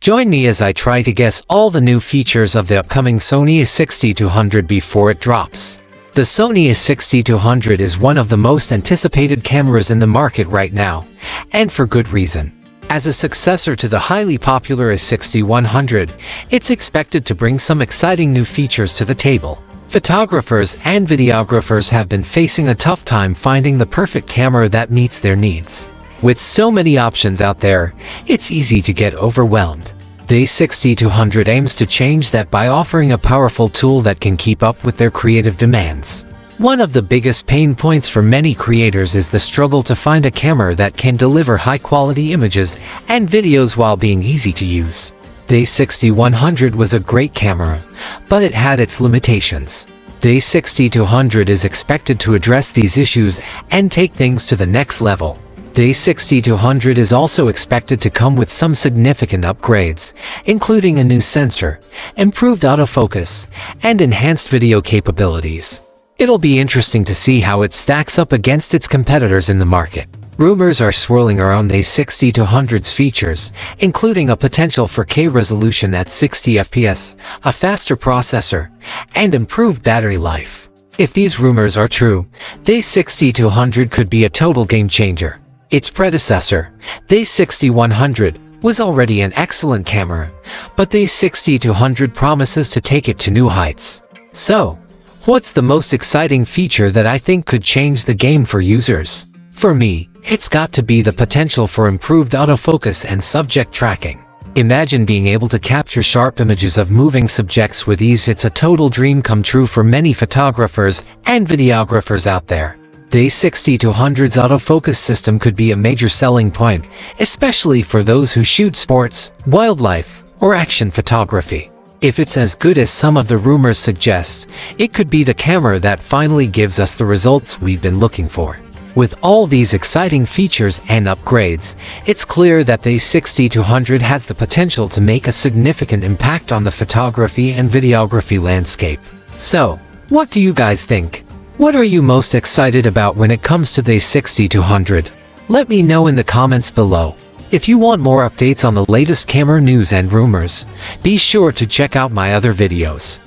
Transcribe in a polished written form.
Join me as I try to guess all the new features of the upcoming Sony A6200 before it drops. The Sony A6200 is one of the most anticipated cameras in the market right now, and for good reason. As a successor to the highly popular A6100, it's expected to bring some exciting new features to the table. Photographers and videographers have been facing a tough time finding the perfect camera that meets their needs. With so many options out there, it's easy to get overwhelmed. The A6200 aims to change that by offering a powerful tool that can keep up with their creative demands. One of the biggest pain points for many creators is the struggle to find a camera that can deliver high-quality images and videos while being easy to use. The A6100 was a great camera, but it had its limitations. The A6200 is expected to address these issues and take things to the next level. The A6200 is also expected to come with some significant upgrades, including a new sensor, improved autofocus, and enhanced video capabilities. It'll be interesting to see how it stacks up against its competitors in the market. Rumors are swirling around the A6200's features, including a potential 4K resolution at 60 FPS, a faster processor, and improved battery life. If these rumors are true, the A6200 could be a total game changer. Its predecessor, the A6100, was already an excellent camera, but the A6200 promises to take it to new heights. So, what's the most exciting feature that I think could change the game for users? For me, it's got to be the potential for improved autofocus and subject tracking. Imagine being able to capture sharp images of moving subjects with ease. It's a total dream come true for many photographers and videographers out there. The A6200's autofocus system could be a major selling point, especially for those who shoot sports, wildlife, or action photography. If it's as good as some of the rumors suggest, it could be the camera that finally gives us the results we've been looking for. With all these exciting features and upgrades, it's clear that the A6200 has the potential to make a significant impact on the photography and videography landscape. So, what do you guys think? What are you most excited about when it comes to the A6200? Let me know in the comments below. If you want more updates on the latest camera news and rumors, be sure to check out my other videos.